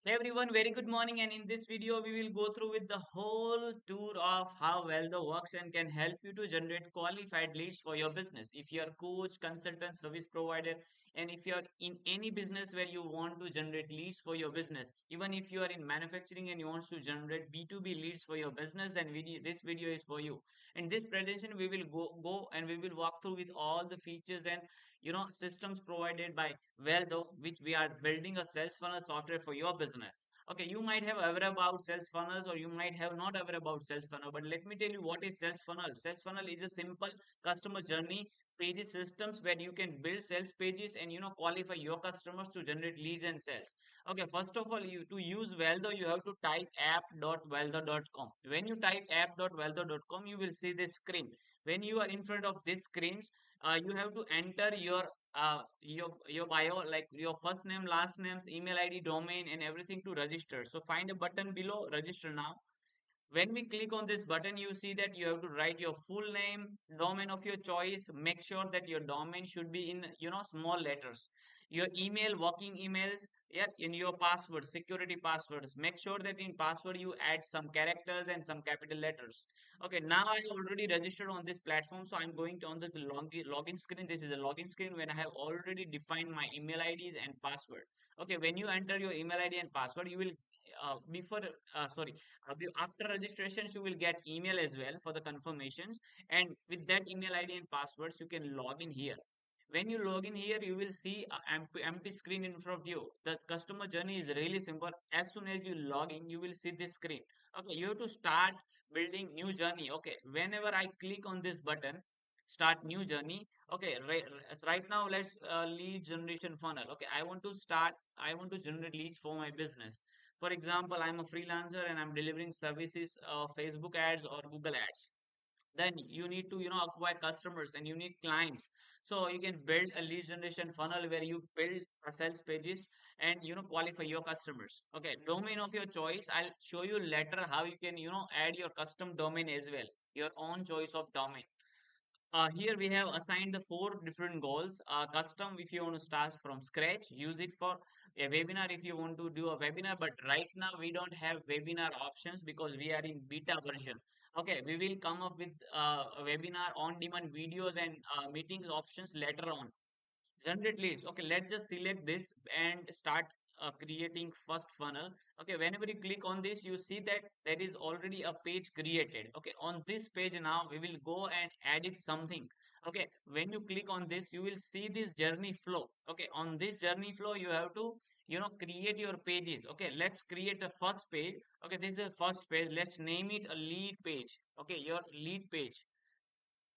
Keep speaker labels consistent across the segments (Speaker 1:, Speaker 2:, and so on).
Speaker 1: Hey everyone, very good morning. And in this video, we will go through with the whole tour of how Valdho works and can help you to generate qualified leads for your business. If you are coach, consultant, service provider, and if you are in any business where you want to generate leads for your business, even if you are in manufacturing and you want to generate B2B leads for your business, then this video is for you. In this presentation, we will go and we will walk through with all the features and systems provided by Valdho, which we are building a sales funnel software for your business. Okay, you might have aware about sales funnels or you might have not aware about sales funnel, but let me tell you what is sales funnel. Sales funnel is a simple customer journey pages systems where you can build sales pages and qualify your customers to generate leads and sales. Okay, first of all, you to use Valdho, you have to type app.valdho.com. When you type app.valdho.com, you will see this screen. When you are in front of this screens, you have to enter your bio, like your first name, last names, email ID, domain, and everything to register. So find a button below register now. When we click on this button, you see that you have to write your full name, domain of your choice. Make sure that your domain should be in small letters. Your email, working emails, yeah, in your password, security passwords. Make sure that in password you add some characters and some capital letters. Okay, now I have already registered on this platform, so I'm going to on the login screen. This is the login screen when I have already defined my email IDs and password. Okay, when you enter your email ID and password, you will before sorry after registrations you will get email as well for the confirmations, and with that email ID and passwords you can log in here. When you log in here, you will see a empty screen in front of you. The customer journey is really simple. As soon as you log in, you will see this screen. Okay, you have to start building new journey. Okay, whenever I click on this button, start new journey. Okay, right now let's lead generation funnel. Okay, I want to generate leads for my business. For example, I'm a freelancer and I'm delivering services, Facebook ads or Google ads. Then you need to acquire customers and you need clients. So you can build a lead generation funnel where you build a sales pages and qualify your customers. Okay, domain of your choice, I'll show you later how you can add your custom domain as well, your own choice of domain. Here we have assigned the four different goals. Custom, if you want to start from scratch, use it for a webinar if you want to do a webinar. But right now we don't have webinar options because we are in beta version. Okay, we will come up with a webinar on demand videos and meetings options later on. Generate leads. Okay, let's just select this and start creating first funnel. Okay, whenever you click on this, you see that there is already a page created. Okay, on this page now we will go and edit something. Okay, when you click on this, you will see this journey flow. Okay, on this journey flow, you have to create your pages. Okay, let's create a first page. Okay, this is the first page. Let's name it a lead page. Okay, your lead page.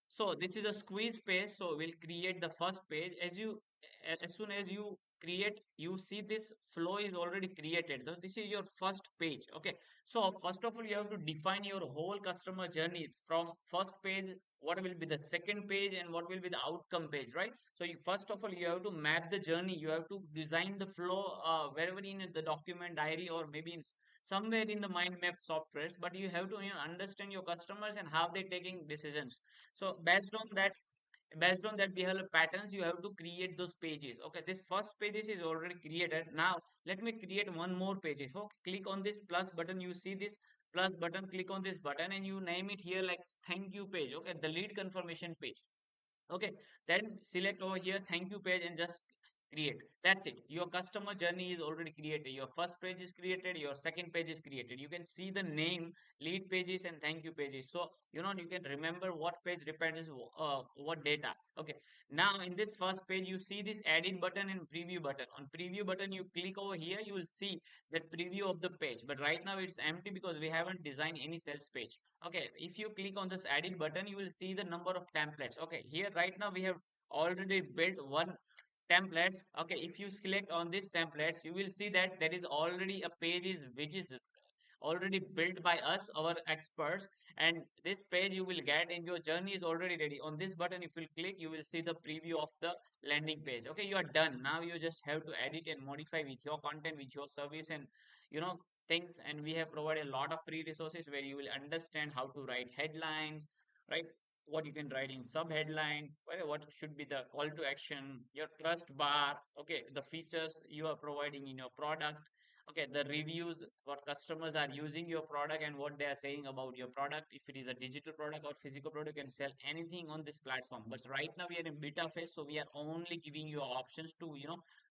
Speaker 1: So this is a squeeze page. So we'll create the first page. As soon as you create, you see this flow is already created. So this is your first page. Okay. So first of all, you have to define your whole customer journey from first page. What will be the second page and what will be the outcome page, right? So first of all, you have to map the journey. You have to design the flow wherever in the document diary or maybe in somewhere in the mind map softwares. But you have to understand your customers and how they're taking decisions. So based on that behavior patterns, you have to create those pages. Okay, this first pages is already created. Now let me create one more pages. So click on this plus button. You see this plus button. Click on this button and you name it here like thank you page. Okay, the lead confirmation page. Okay, then select over here thank you page and just create. That's it. Your customer journey is already created. Your first page is created, your second page is created. You can see the name, lead pages and thank you pages. So you can remember what page represents what data. Okay, now in this first page you see this edit button and preview button. On preview button you click over here, you will see that preview of the page, but right now it's empty because we haven't designed any sales page. Okay, if you click on this edit button, you will see the number of templates. Okay, here right now we have already built one templates. Okay, if you select on these templates, you will see that there is already a page is which is already built by us, our experts, and this page you will get and your journey is already ready. On this button, if you click, you will see the preview of the landing page. Okay, you are done. Now you just have to edit and modify with your content, with your service, and you know things. And we have provided a lot of free resources where you will understand how to write headlines, right? What you can write in sub headline, what should be the call to action, your trust bar. Okay, the features you are providing in your product, Okay, the reviews, what customers are using your product and what they are saying about your product. If it is a digital product or physical product, you can sell anything on this platform. But right now we are in beta phase, so we are only giving you options to,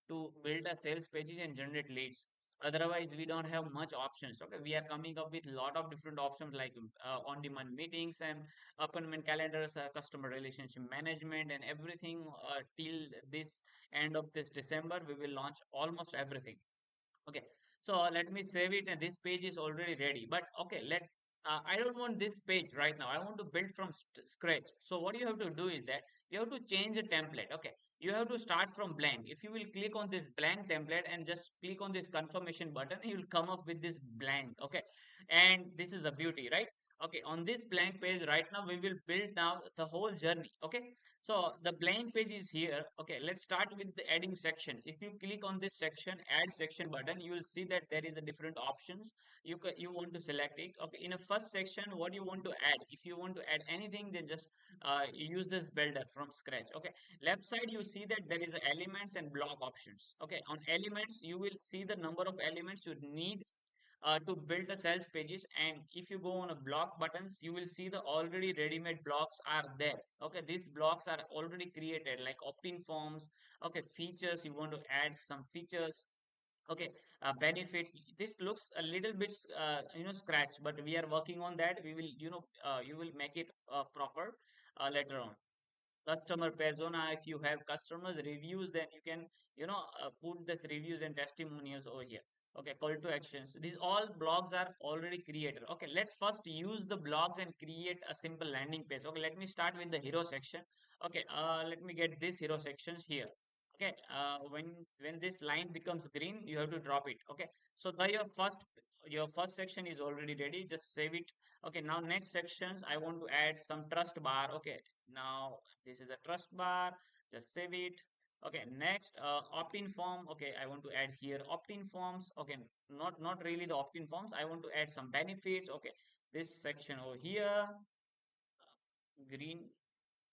Speaker 1: to build a sales pages and generate leads. Otherwise, we don't have much options. Okay, we are coming up with a lot of different options like on-demand meetings and appointment calendars, customer relationship management, and everything. Till this end of this December, we will launch almost everything. Okay, so let me save it, and this page is already ready. But okay, I don't want this page right now. I want to build from scratch. So what you have to do is that you have to change the template. Okay, you have to start from blank. If you will click on this blank template and just click on this confirmation button, you will come up with this blank. Okay, and this is a beauty, right? Okay, on this blank page right now, we will build now the whole journey. Okay, so the blank page is here. Okay, let's start with the adding section. If you click on this section, add section button, you will see that there is a different options. You want to select it. Okay, in a first section, what you want to add? If you want to add anything, then just use this builder from scratch. Okay, left side you see that there is elements and block options. Okay, on elements you will see the number of elements you need to build the sales pages. And if you go on a block buttons, you will see the already ready-made blocks are there. Okay, these blocks are already created like opt-in forms. Okay, features, you want to add some features. Okay, benefits. This looks a little bit scratch, but we are working on that. We will, you will make it proper later on. Customer persona, if you have customers reviews, then you can put this reviews and testimonials over here. Okay, call to actions, these all blogs are already created. Okay, let's first use the blogs and create a simple landing page. Okay, let me start with the hero section. Okay, let me get this hero sections here. Okay, when this line becomes green, you have to drop it. Okay, so now your first section is already ready, just save it. Okay, now next sections, I want to add some trust bar. Okay, now this is a trust bar, just save it. Okay, next, opt-in form. Okay, I want to add here opt-in forms. Okay, not really the opt-in forms, I want to add some benefits. Okay, this section over here, green.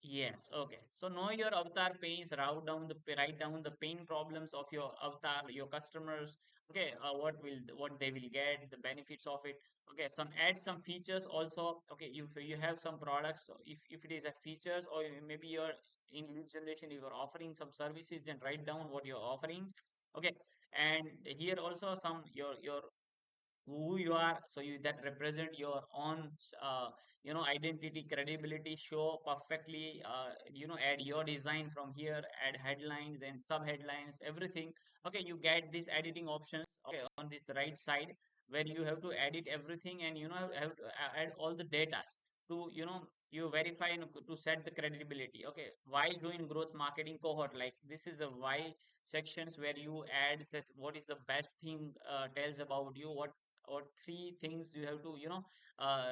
Speaker 1: Yes, okay. So know your avatar pains, write down the pain problems of your avatar, your customers. Okay, what they will get, the benefits of it. Okay, add some features also. Okay, if you have some products, so if it is a features, or maybe you're in lead generation, if you're offering some services, then write down what you're offering. Okay, and here also some your who you are, so you that represent your own identity, credibility, show perfectly. Add your design from here, add headlines and sub headlines, everything. Okay, you get these editing options, okay, on this right side, where you have to edit everything, and have to add all the data to you verify and to set the credibility. Okay, why join growth marketing cohort, like this is a why sections, where you add that what is the best thing tells about you, what or three things you have to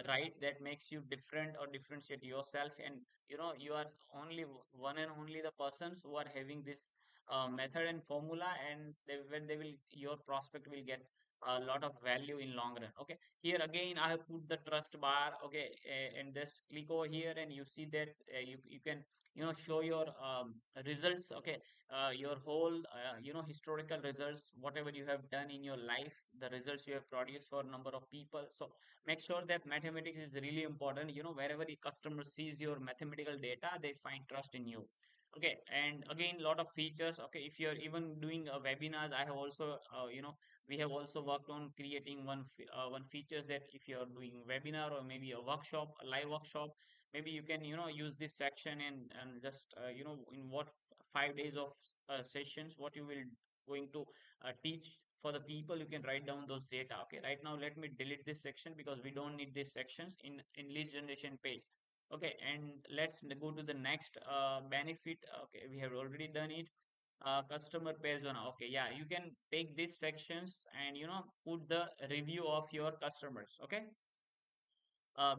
Speaker 1: write that makes you different or differentiate yourself. And you are only one and only the persons who are having this method and formula, and when they will, your prospect will get a lot of value in long run. Okay, here again I have put the trust bar. Okay, and just click over here, and you see that you can show your results. Okay, your whole historical results, whatever you have done in your life, the results you have produced for a number of people. So make sure that mathematics is really important. Wherever the customer sees your mathematical data, they find trust in you. Okay, and again, lot of features. Okay, if you're even doing webinars, I have also we have also worked on creating one features, that if you're doing webinar or maybe a workshop, a live workshop, maybe you can use this section, and just in what 5 days of sessions, what you will going to teach for the people, you can write down those data. Okay, right now let me delete this section because we don't need these sections in lead generation page. Okay, and let's go to the next benefit. Okay, we have already done it. Customer persona. Okay, yeah, you can take these sections and put the review of your customers. Okay,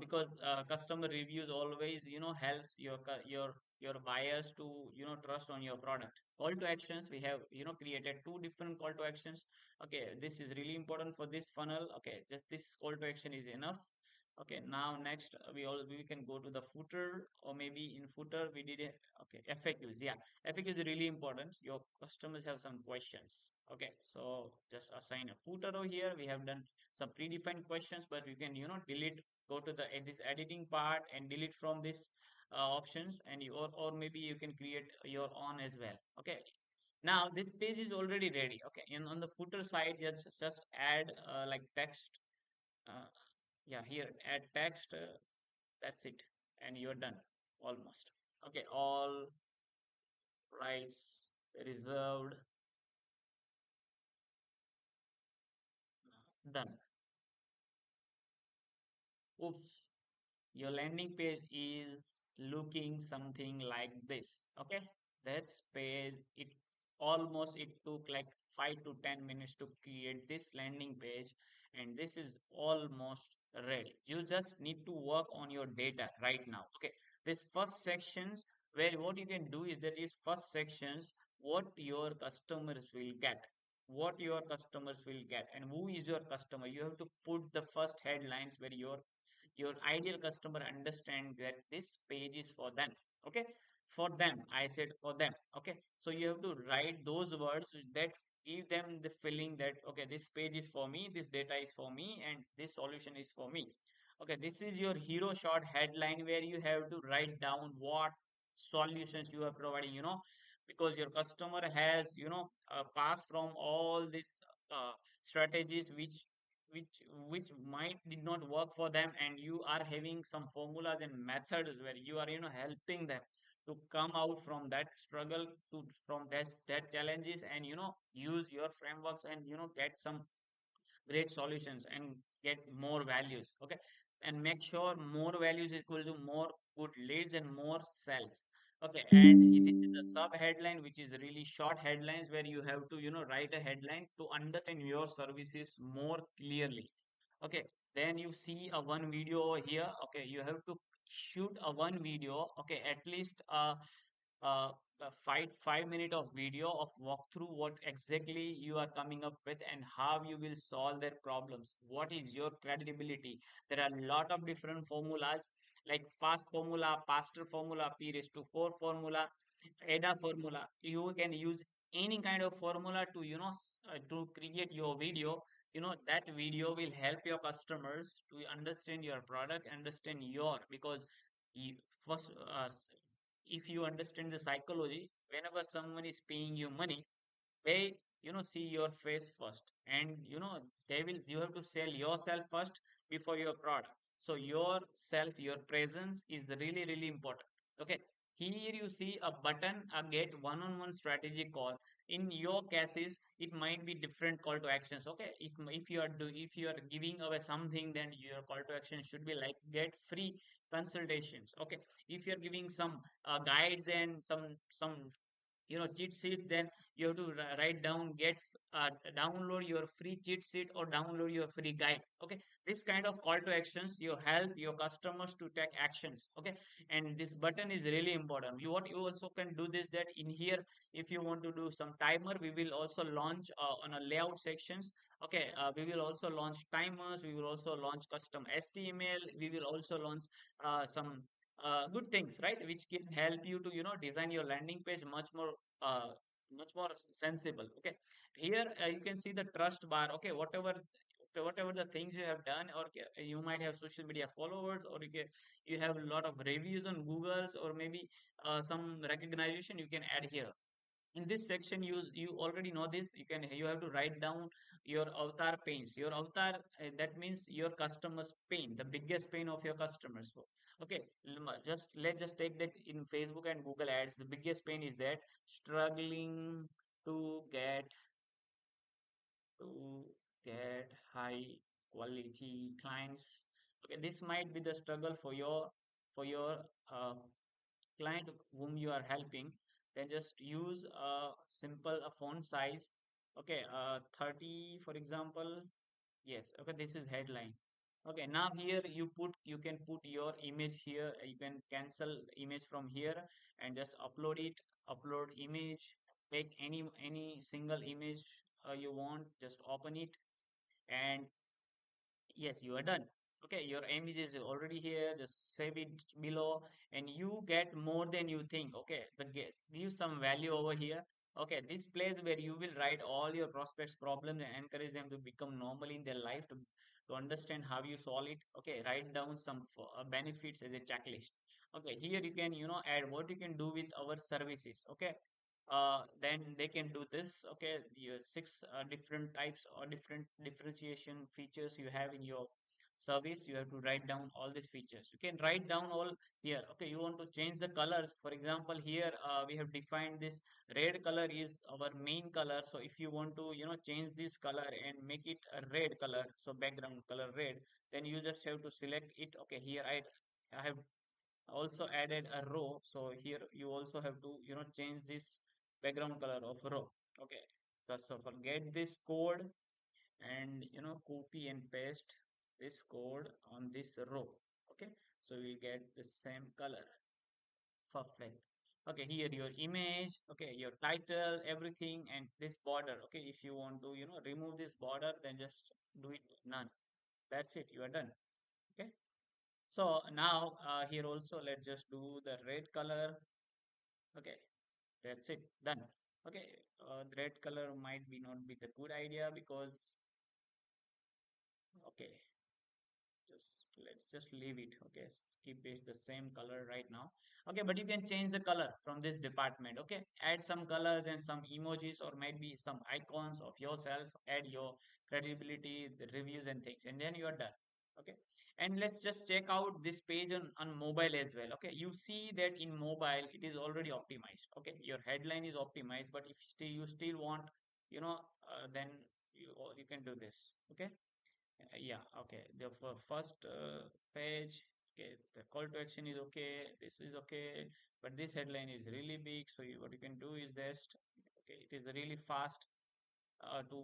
Speaker 1: because customer reviews always helps your buyers to trust on your product. Call to actions, we have created two different call to actions. Okay, this is really important for this funnel. Okay, just this call to action is enough. Okay, now next we can go to the footer, or maybe in footer we did it. Okay, FAQs. Yeah, FAQs is really important. Your customers have some questions. Okay, so just assign a footer over here. We have done some predefined questions, but you can delete, go to the this editing part and delete from this options, and you or maybe you can create your own as well. Okay, now this page is already ready. Okay, and on the footer side, just add like text. Uh, yeah, here add text. That's it, and you're done almost. Okay, all rights reserved. Done. Oops. Your landing page is looking something like this. Okay, that's page. It took like 5 to 10 minutes to create this landing page, and this is almost ready. You just need to work on your data right now. Okay, this first sections, where what you can do is that is first sections what your customers will get, what your customers will get, and who is your customer. You have to put the first headlines where your ideal customer understand that this page is for them. Okay, for them, I said for them. Okay, so you have to write those words that give them the feeling that okay, this page is for me, this data is for me, and this solution is for me. Okay, this is your hero shot headline where you have to write down what solutions you are providing, because your customer has passed from all these uh, strategies which might did not work for them, and you are having some formulas and methods where you are helping them to come out from that struggle, to from that challenges, and use your frameworks and get some great solutions and get more values. Okay, and make sure more values is equal to more good leads and more sales. Okay, and this is a sub headline which is really short headlines where you have to write a headline to understand your services more clearly. Okay, then you see a one video over here. Okay, you have to shoot a one video. Okay, at least uh, a 5 minute of video of walkthrough what exactly you are coming up with and how you will solve their problems. What is your credibility? There are a lot of different formulas like fast formula, faster formula, P raised to 4 formula, ADA formula. You can use any kind of formula to to create your video. That video will help your customers to understand your product, understand your, because you, first if you understand the psychology, whenever someone is paying you money, they see your face first, and they will, you have to sell yourself first before your product. So yourself, your presence is really really important. Okay, here you see a button, a get one-on-one strategy call. In your cases it might be different call to actions. Okay, if you are giving away something, then your call to action should be like get free consultations. Okay, if you're giving some guides and some cheat sheet, then you have to write down get download your free cheat sheet or download your free guide. Okay, this kind of call to actions you help your customers to take actions. Okay, and this button is really important. What you also can do this, that in here, if you want to do some timer, we will also launch on a layout sections. Okay, we will also launch timers, we will also launch custom HTML, we will also launch some good things, right, which can help you to design your landing page uh, much more sensible. Okay, here you can see the trust bar. Okay, whatever the things you have done, or you might have social media followers, or you have a lot of reviews on Google's, or maybe some recognition you can add here. In this section, you already know this. You have to write down your avatar pains. Your avatar, that means your customers pain, the biggest pain of your customers. So, okay, let's just take that in Facebook and Google ads. The biggest pain is that struggling to to get high quality clients. Okay, this might be the struggle for your client whom you are helping. Then just use a simple a font size. Okay, 30 for example. Yes, okay, this is headline. Okay, now here you can put your image here. You can cancel image from here and just upload it. Upload image. Take any single image you want. Just open it, and yes, you are done. Okay, your image is already here, just save it below, and you get more than you think. Okay, the guess give some value over here. Okay, this place where you will write all your prospects problems and encourage them to become normal in their life, to understand how you solve it. Okay, write down some benefits as a checklist. Okay, here you can add what you can do with our services. Okay, then they can do this. Okay, your six different types or different differentiation features you have in your service. You have to write down all these features. You can write down all here. Okay, you want to change the colors. For example, here we have defined this red color is our main color. So if you want to change this color and make it a red color, so background color red, then you just have to select it. Okay, here I have also added a row. So here you also have to change this background color of row. Okay, first of all, get this code and copy and paste this code on this row. Okay, so we get the same color. Perfect. Okay, here your image, okay, your title, everything, and this border. Okay, if you want to remove this border, then just do it none. That's it, you are done. Okay, so now here also let's just do the red color. Okay, that's it, done. Okay, the red color might be not be the good idea because okay, just let's just leave it. Okay, keep it the same color right now. Okay, but you can change the color from this department. Okay, add some colors and some emojis or maybe some icons of yourself, add your credibility, the reviews and things, and then you are done. Okay, and let's just check out this page on mobile as well. Okay, you see that in mobile it is already optimized. Okay, your headline is optimized, but if still you still want then you can do this. Okay, yeah, okay. The first page, okay, the call to action is okay. This is okay, but this headline is really big. So what you can do is just, okay, it is really fast to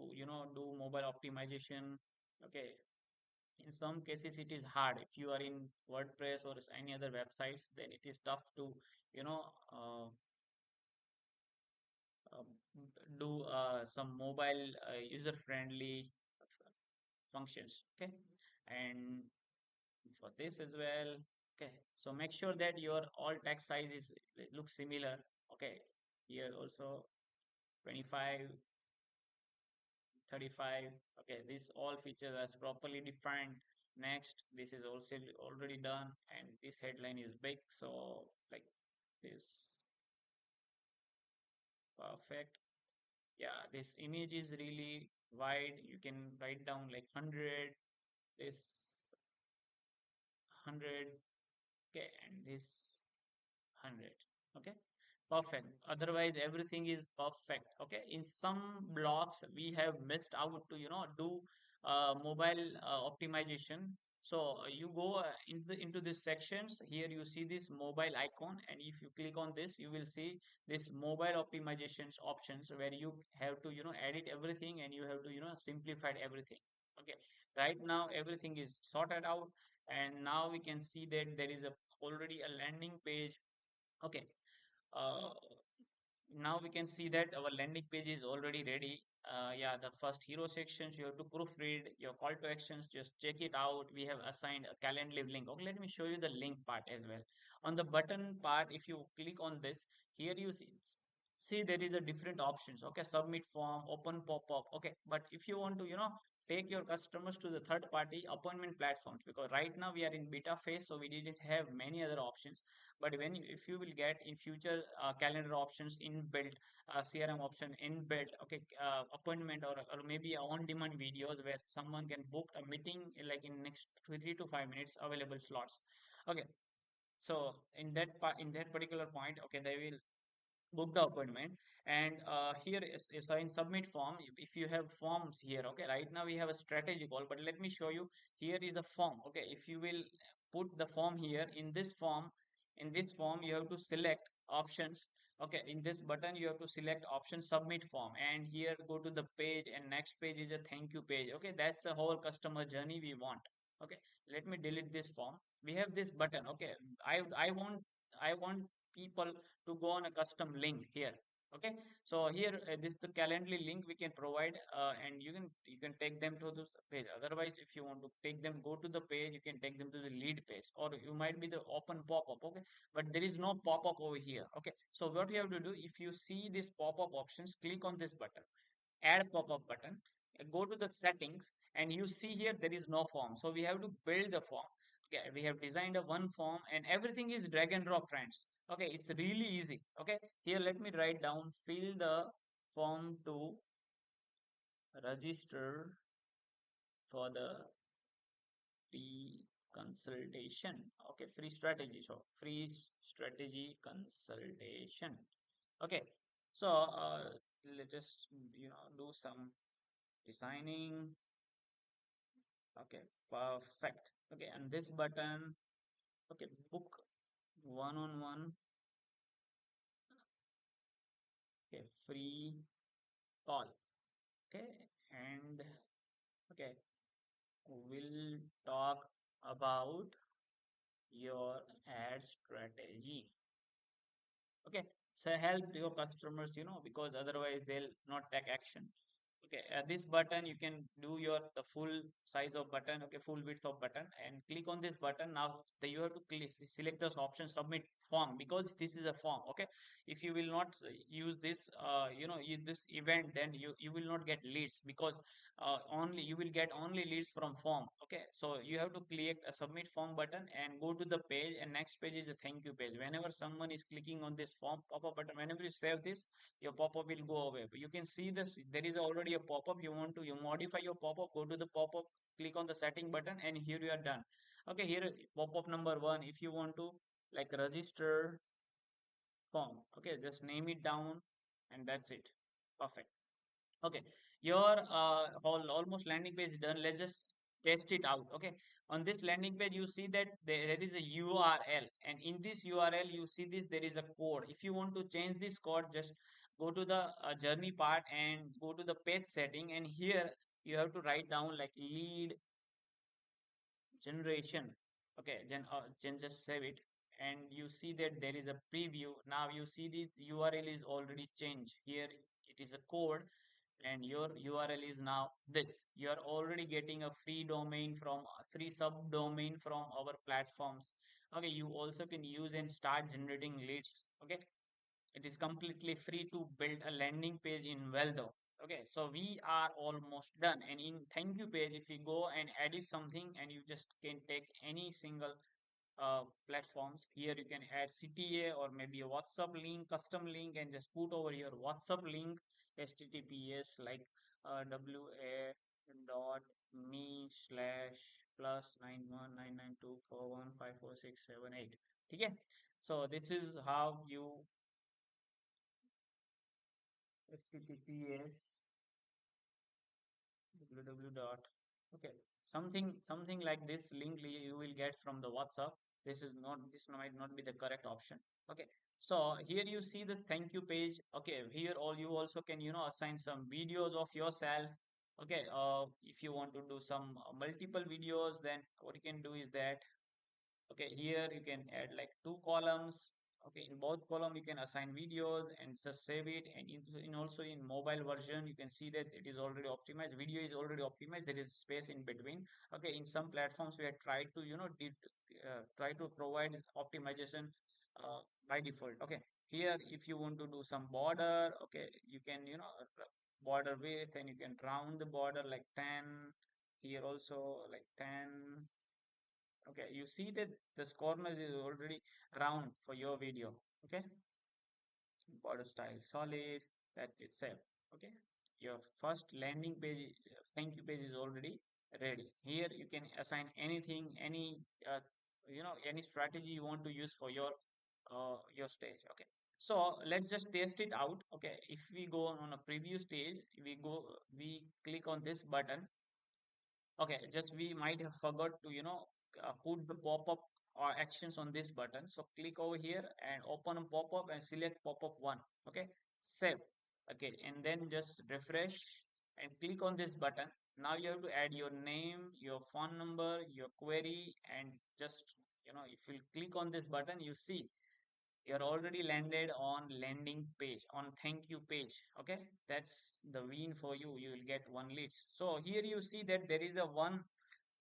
Speaker 1: do mobile optimization. Okay, in some cases it is hard. If you are in WordPress or any other websites, then it is tough to you know uh, do some mobile user friendly functions. Okay, and for this as well. Okay, so make sure that your all text size is looks similar. Okay, here also 25, 35. Okay, these all features are properly defined. Next, this is also already done, and this headline is big, so like this, perfect. Yeah, this image is really wide. You can write down like 100, this 100. Okay, and this 100. Okay, perfect. Otherwise everything is perfect. Okay, in some blocks we have missed out to do mobile optimization. So you go into these sections. Here you see this mobile icon, and if you click on this you will see this mobile optimizations options where you have to edit everything, and you have to simplify everything. Okay, right now everything is sorted out, and now we can see that there is a already a landing page. Okay, uh, now we can see that our landing page is already ready. Yeah, the first hero sections you have to proofread your call to actions. Just check it out. We have assigned a calendar link. Okay, let me show you the link part as well. On the button part, if you click on this, here you see there is a different options. Okay, submit form, open pop-up. Okay, but if you want to take your customers to the third party appointment platforms, because right now we are in beta phase, so we didn't have many other options. But if you will get in future calendar options inbuilt, CRM option inbuilt, okay, appointment or maybe a on-demand videos where someone can book a meeting like in next 3 to 5 minutes available slots. Okay, so in that particular point, okay, they will book the appointment. And here is in submit form. If you have forms here, okay, right now we have a strategy call, but let me show you. Here is a form. Okay, if you will put the form here, in this form you have to select options. Okay, in this button you have to select option submit form, and here go to the page, and next page is a thank you page. Okay, that's the whole customer journey we want. Okay, let me delete this form. We have this button. Okay, I want people to go on a custom link here. Okay, so here this the Calendly link we can provide, and you can take them to this page. Otherwise, if you want to take them, go to the page, you can take them to the lead page, or you might be the open pop-up. Okay, but there is no pop-up over here. Okay, so what you have to do, if you see this pop-up options, click on this button, add pop-up button, go to the settings, and you see here there is no form, so we have to build the form. Okay, we have designed a one form, and everything is drag and drop, friends. Okay, it's really easy. Okay, here let me write down, fill the form to register for the free consultation. Okay, free strategy, so free strategy consultation. Okay, so let us do some designing. Okay, perfect. Okay, and this button, okay, book one-on-one, okay, free call. Okay, and okay, we'll talk about your ad strategy. Okay, so help your customers, because otherwise they'll not take action. Okay, at this button you can do your the full size of button, okay, full width of button, and click on this button. Now you have to select this option, submit form, because this is a form. Okay, if you will not use this use this event, then you will not get leads, because only you will get only leads from form. Okay, so you have to click a submit form button and go to the page, and next page is a thank you page. Whenever someone is clicking on this form pop-up button, whenever you save this, your pop-up will go away. But you can see this, there is already a pop-up. You modify your pop-up, go to the pop-up, click on the setting button, and here you are done. Okay, here pop-up number one, if you want to like register form, okay, just name it down, and that's it. Perfect. Okay, your whole almost landing page is done. Let's just test it out. Okay, on this landing page, you see that there is a URL, and in this URL, you see this there is a code. If you want to change this code, just go to the journey part and go to the page setting, and here you have to write down like lead generation. Okay, just save it, and you see that there is a preview. Now you see the URL is already changed. Here it is a code, and your URL is now this. You are already getting a free domain from free subdomain from our platforms. Okay, you also can use and start generating leads. Okay, it is completely free to build a landing page in Valdho. Okay, so we are almost done. And in thank you page, if you go and edit something, and you just can take any single platforms. Here you can add CTA or maybe a WhatsApp link, custom link, and just put over your WhatsApp link, HTTPS like WA dot me slash plus 919924154678. Okay, so this is how you HTTPS www dot okay, something like this link you will get from the WhatsApp. This might not be the correct option. Okay, so here you see this thank you page. Okay, here all you also can assign some videos of yourself. Okay, if you want to do some multiple videos, then what you can do is that, okay, here you can add like two columns. Okay, in both column you can assign videos and just save it. And in also in mobile version, you can see that it is already optimized. Video is already optimized. There is space in between. Okay, in some platforms we have tried to try to provide optimization by default. Okay, here if you want to do some border, okay, you can border width, and you can round the border like 10. Here also like 10. Okay, you see that this corners is already round for your video. Okay, border style solid. That's it. Save. Okay, your first landing page, thank you page is already ready. Here you can assign anything, any strategy you want to use for your stage. Okay, so let's just test it out. Okay, if we go on a preview stage, we click on this button. Okay, just we might have forgot to, put the pop-up or actions on this button. So click over here and open a pop-up and select pop-up one. Okay, save. Okay, and then just refresh and click on this button. Now you have to add your name, your phone number, your query, and just, if you click on this button, you see you're already landed on landing page, on thank you page. Okay, that's the win for you. You will get one leads. So here you see that there is a one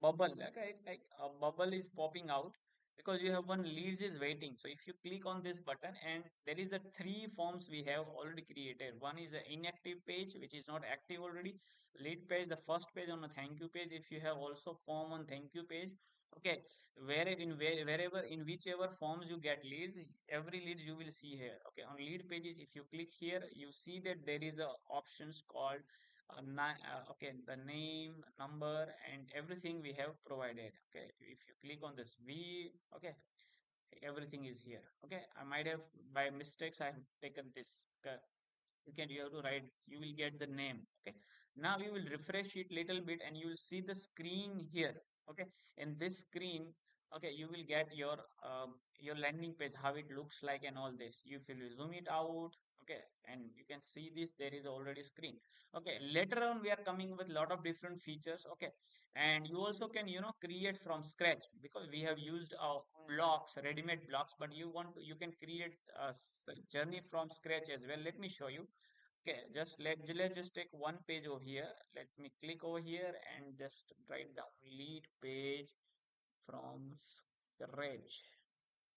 Speaker 1: bubble, like a bubble is popping out because you have one leads is waiting. So if you click on this button, and there is a three forms we have already created. One is an inactive page which is not active already, lead page, the first page on a thank you page. If you have also form on thank you page, okay, wherever in whichever forms you get leads, every leads you will see here. Okay, on lead pages, if you click here, you see that there is a options called okay, the name, number, and everything we have provided. Okay, if you click on this v, okay, everything is here. Okay, I might have by mistakes I have taken this. Okay, you have to write, you will get the name. Okay, now you will refresh it little bit and you will see the screen here. Okay, in this screen, okay, you will get your landing page, how it looks like and all this. If you zoom it out, okay, and you can see this, there is already screen. Okay, later on we are coming with lot of different features. Okay, and you also can create from scratch, because we have used blocks, ready-made blocks, but you can create a journey from scratch as well. Let me show you. Okay, let's just take one page over here. Let me click over here and just write down lead page from scratch.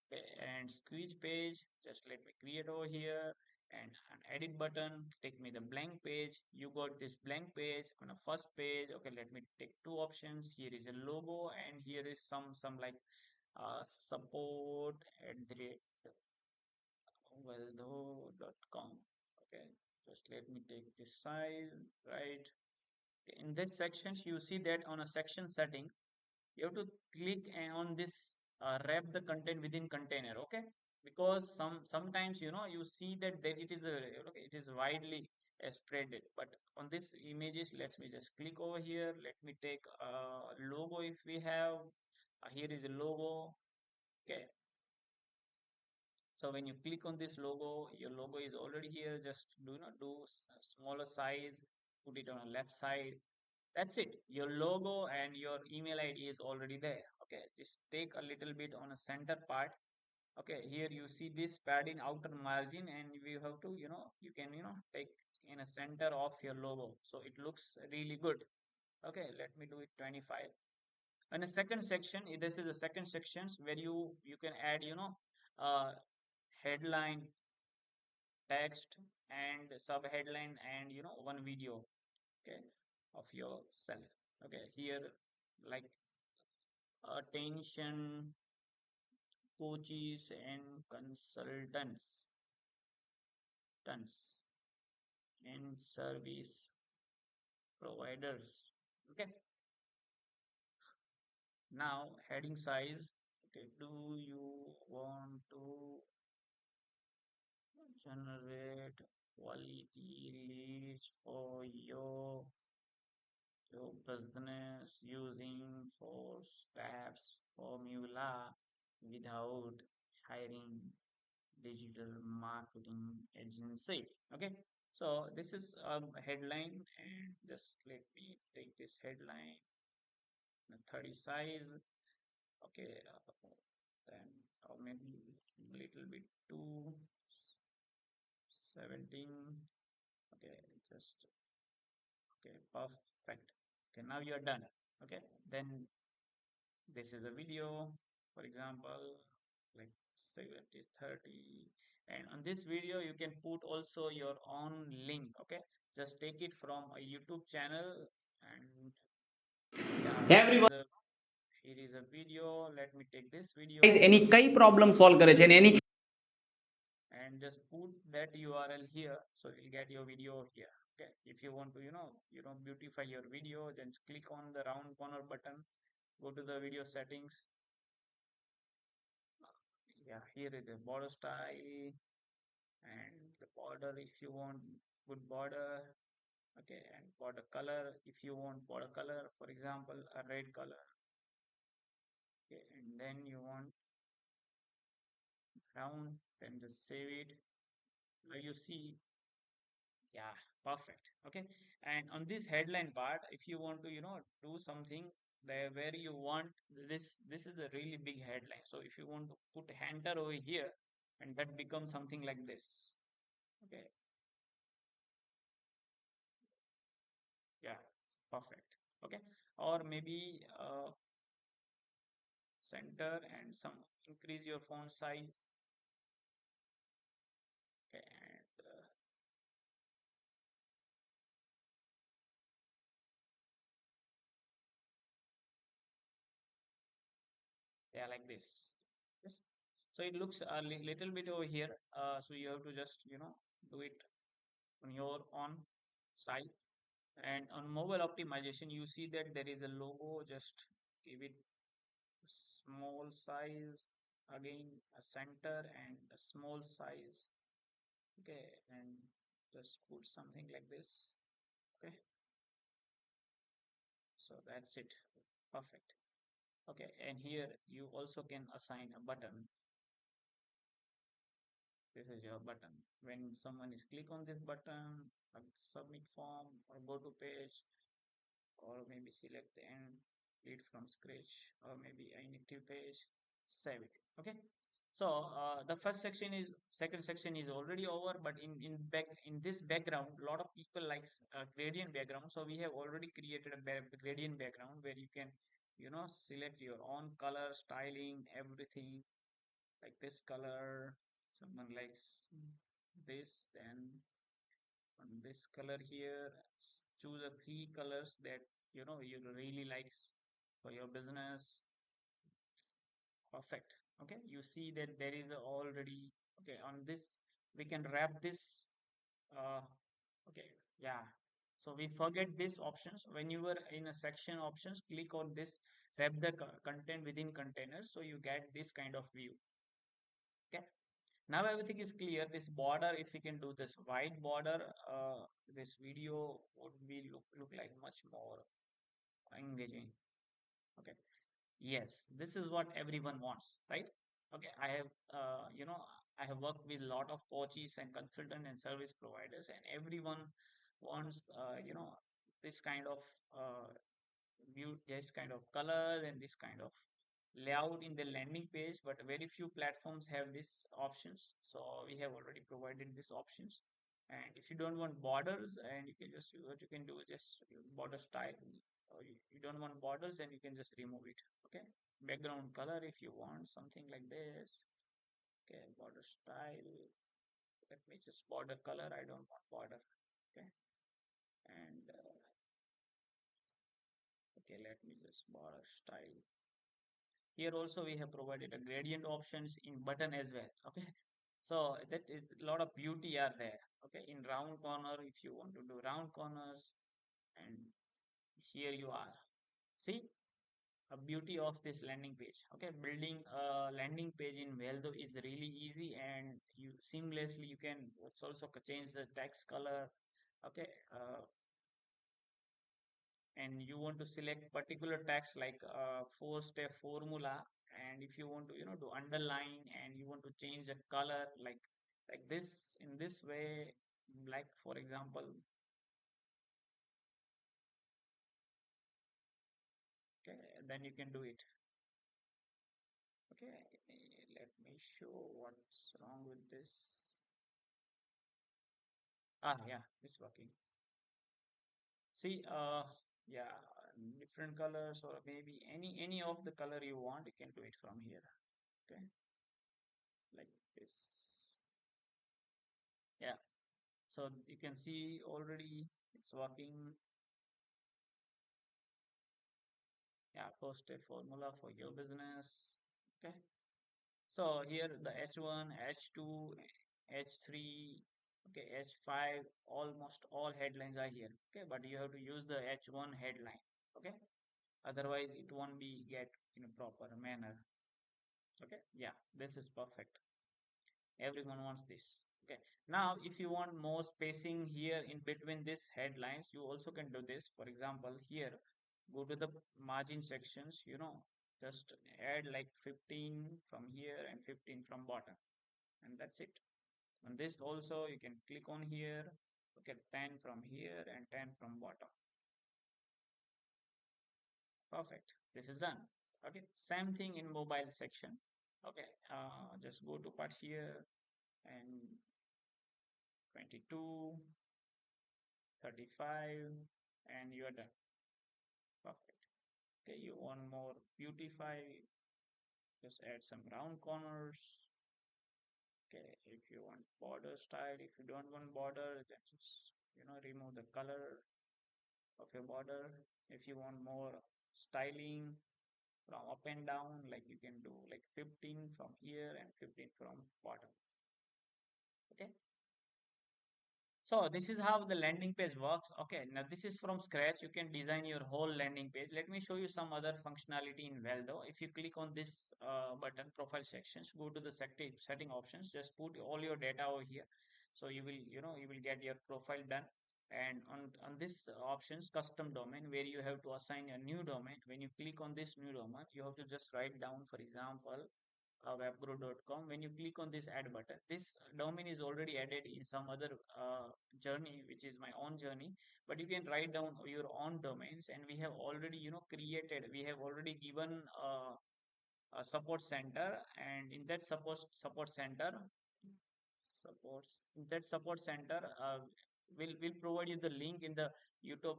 Speaker 1: Okay, and squeeze page, just let me create over here, and an edit button, take me the blank page. You got this blank page on a first page. Okay, let me take two options. Here is a logo, and here is some like support at the Valdho.com. Okay, just let me take this size, right? In this sections, you see that on a section setting, you have to click on this wrap the content within container. Okay, because sometimes you see that it is a okay, it is widely spread it, but on this images, let me just click over here. Let me take a logo. If we have here is a logo. Okay, so when you click on this logo, your logo is already here. Just do not do a smaller size, put it on a left side. That's it. Your logo and your email ID is already there. Okay, just take a little bit on a center part. Okay, here you see this padding outer margin, and you have to, you can, take in a center of your logo, so it looks really good. Okay, let me do it 25. And a second section, this is the second sections where you can add, uh, headline, text, and sub headline, and one video. Okay, of yourself. Okay, here like attention coaches and tons and service providers. Okay, now heading size. Okay, do you want to generate quality leads for your business using four steps formula without hiring digital marketing agency? Okay, so this is a headline, and just let me take this headline 30 size. Okay, then or maybe it's little bit too 17. Okay, just okay, perfect. Okay, now you are done. Okay, then this is a video, for example, like say it is 30, and on this video you can put also your own link. Okay, just take it from a YouTube channel, and yeah,
Speaker 2: Everyone
Speaker 1: here is a video. Let me take this
Speaker 2: guys
Speaker 1: video
Speaker 2: એની કઈ problem solve કરે છે અને એની
Speaker 1: and just put that URL here, so you'll get your video here. Okay, if you want to beautify your video, then click on the round corner button, go to the video settings. Yeah, here is the border style and the border, if you want good border. Okay, and border color, if you want border color, for example, a red color. Okay, and then you want brown, then just save it. Now you see, yeah, perfect. Okay, and on this headline part, if you want to do something there where you want this is a really big headline. So if you want to put enter over here, and that becomes something like this. Okay, yeah, perfect. Okay, or maybe center and some increase your font size. Okay, and yeah, like this. Yes. So it looks a little bit over here. So you have to just do it on your own style. And on mobile optimization, you see that there is a logo. Just give it small size, again a center and a small size. Okay, and just put something like this. Okay, so that's it. Perfect. Okay, and here you also can assign a button. This is your button. When someone is click on this button, submit form or go to page, or maybe select the end, lead from scratch, or maybe inactive page, save it. Okay. So the first section is second section is already over, but in this background, a lot of people likes gradient background. So we have already created a gradient background where you can select your own color, styling, everything like this color. Someone likes this, then on this color here, choose a three colors that you really likes for your business. Perfect. Okay, you see that there is already okay on this. We can wrap this. Uh, okay, yeah. So we forget this options when you were in a section options. Click on this, wrap the content within containers, so you get this kind of view. Okay. Now everything is clear. This border, if we can do this white border, this video would be look like much more engaging. Okay. Yes, this is what everyone wants, right? Okay. I have worked with a lot of coaches and consultant and service providers, and everyone wants, this kind of view, this kind of colors and this kind of layout in the landing page, but very few platforms have these options. So we have already provided these options. And if you don't want borders, and you can just what you can do is just border style, or you don't want borders, then you can just remove it. Okay, background color if you want something like this. Okay, border style. Let me just border color. I don't want border. Okay, and okay, let me just border style. Here also we have provided a gradient options in button as well. Okay, so that is a lot of beauty are there. Okay, in round corner, if you want to do round corners, and here you are. See a beauty of this landing page. Okay, building a landing page in Valdho is really easy, and you seamlessly you can also change the text color. Okay, and you want to select particular text like a four-step formula, and if you want to to underline, and you want to change the color like this in this way, like for example. Okay, then you can do it. Okay, let me show what's wrong with this. Yeah, it's working. See, yeah, different colors, or maybe any of the color you want, you can do it from here. Okay, like this. Yeah. So you can see already it's working. Yeah, first step formula for your business. Okay. So here the H1, H2, H3, okay, H5, almost all headlines are here. Okay, but you have to use the H1 headline. Okay. Otherwise it won't be get in a proper manner. Okay. Yeah, this is perfect. Everyone wants this. Okay. Now, if you want more spacing here in between these headlines, you also can do this. For example, here, go to the margin sections, just add like 15 from here and 15 from bottom. And that's it. And this also, you can click on here, look at 10 from here and 10 from bottom. Perfect. This is done. Okay. Same thing in mobile section. Okay, just go to part here and 22, 35, and you are done. Perfect. Okay, you want more beautify, just add some round corners. Okay, if you want border style, if you don't want border, then just remove the color of your border. If you want more styling from up and down, like you can do like 15 from here and 15 from bottom. Okay. So this is how the landing page works. Okay, now this is from scratch. You can design your whole landing page. Let me show you some other functionality in Valdho. If you click on this button, profile sections, go to the setting options. Just put all your data over here. So you will get your profile done. And on this options, custom domain, where you have to assign a new domain. When you click on this new domain, you have to just write down, for example, webgrow.com. When you click on this add button, this domain is already added in some other journey, which is my own journey, but you can write down your own domains, and we have already created, we have already given a support center, and in that support center will provide you the link in the YouTube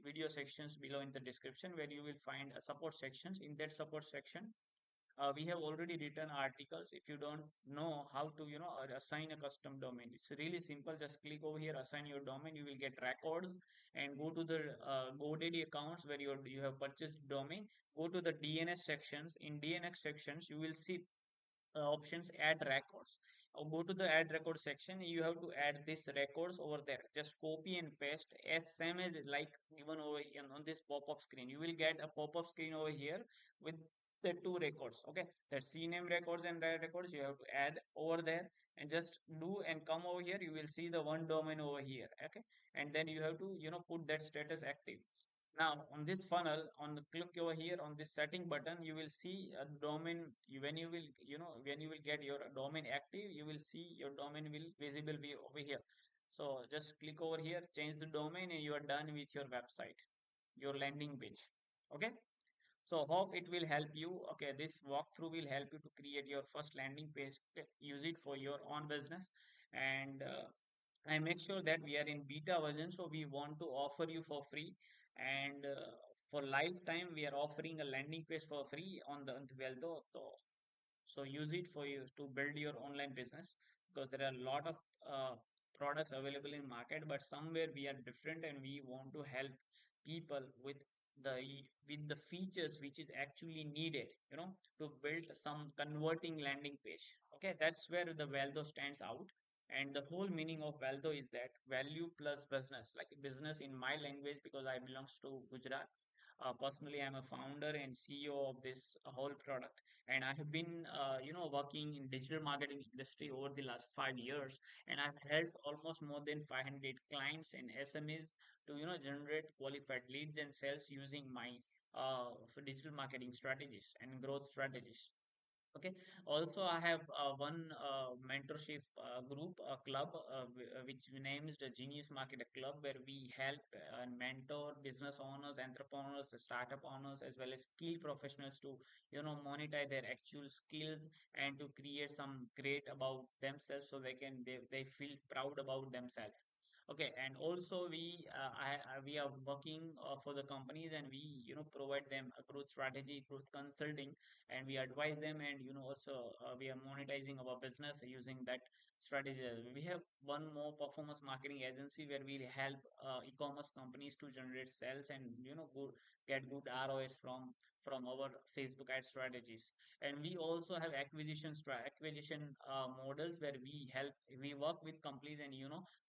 Speaker 1: video sections below in the description, where you will find a support sections. In that support section, we have already written articles. If you don't know how to assign a custom domain, it's really simple. Just click over here, assign your domain. You will get records, and go to the GoDaddy accounts where you have purchased domain. Go to the DNS sections. In DNS sections, you will see options add records. Go to the add record section. You have to add this records over there. Just copy and paste as same as like given over on this pop-up screen. You will get a pop-up screen over here with the two records. Okay, that CNAME records and write records you have to add over there, and just do and come over here. You will see the one domain over here. Okay, and then you have to put that status active. Now on this funnel, on the click over here on this setting button, you will see a domain. When you will when you will get your domain active, you will see your domain will visible be over here. So just click over here, change the domain, and you are done with your website, your landing page. Okay. So hope it will help you. Okay, this walkthrough will help you to create your first landing page. Okay, use it for your own business, and I make sure that we are in beta version, so we want to offer you for free, and for lifetime we are offering a landing page for free on the Valdho. So use it for you to build your online business, because there are a lot of uh, products available in market, but somewhere we are different, and we want to help people with the features which is actually needed, to build some converting landing page. Okay, that's where the Valdho stands out. And the whole meaning of Valdho is that value plus business, like business in my language, because I belongs to Gujarat. Personally, I'm a founder and CEO of this whole product, and I have been, working in digital marketing industry over the last 5 years, and I've helped almost more than 500 clients and SMEs to, generate qualified leads and sales using my for digital marketing strategies and growth strategies. Okay. Also, I have one mentorship group, a club, which we named the Genius Marketer Club, where we help and mentor business owners, entrepreneurs, startup owners, as well as skill professionals to, monetize their actual skills, and to create some great about themselves, so they feel proud about themselves. Okay, and also we are working for the companies, and we provide them a growth strategy, growth consulting, and we advise them, and also we are monetizing our business using that strategy. We have one more performance marketing agency where we help e-commerce companies to generate sales, and get good ROS from our Facebook ad strategies. And we also have acquisition models, where we work with companies, and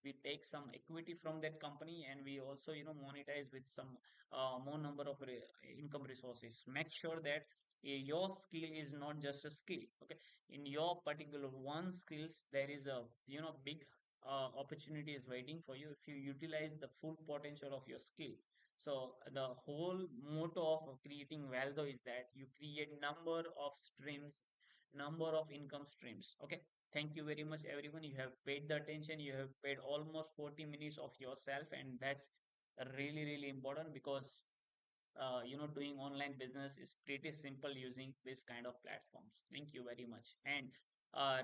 Speaker 1: we take some equity from that company, and we also monetize with some more number of income resources. Make sure that your skill is not just a skill. Okay, in your particular one skills, there is a big opportunity is waiting for you if you utilize the full potential of your skill. So the whole motto of creating Valdo is that you create number of streams, number of income streams. Okay, thank you very much, everyone. You have paid the attention. You have paid almost 40 minutes of yourself, and that's really, really important, because doing online business is pretty simple using this kind of platforms. Thank you very much. And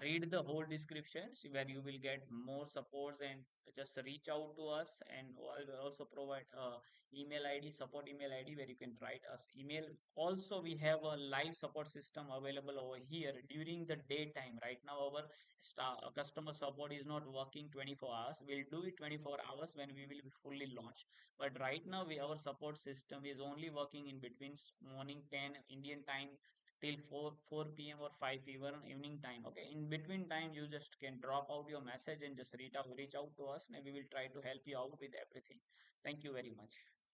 Speaker 1: read the whole descriptions where you will get more supports, and just reach out to us. And I will also provide email ID, support email ID, where you can write us email. Also, we have a live support system available over here during the daytime. Right now, our customer support is not working 24 hours. We'll do it 24 hours when we will be fully launched. But right now, our support system is only working in between morning 10 Indian time till 4 p.m. or 5 p.m. evening time. Okay, in between time, you just can drop out your message and just reach out to us, and we will try to help you out with everything. Thank you very much.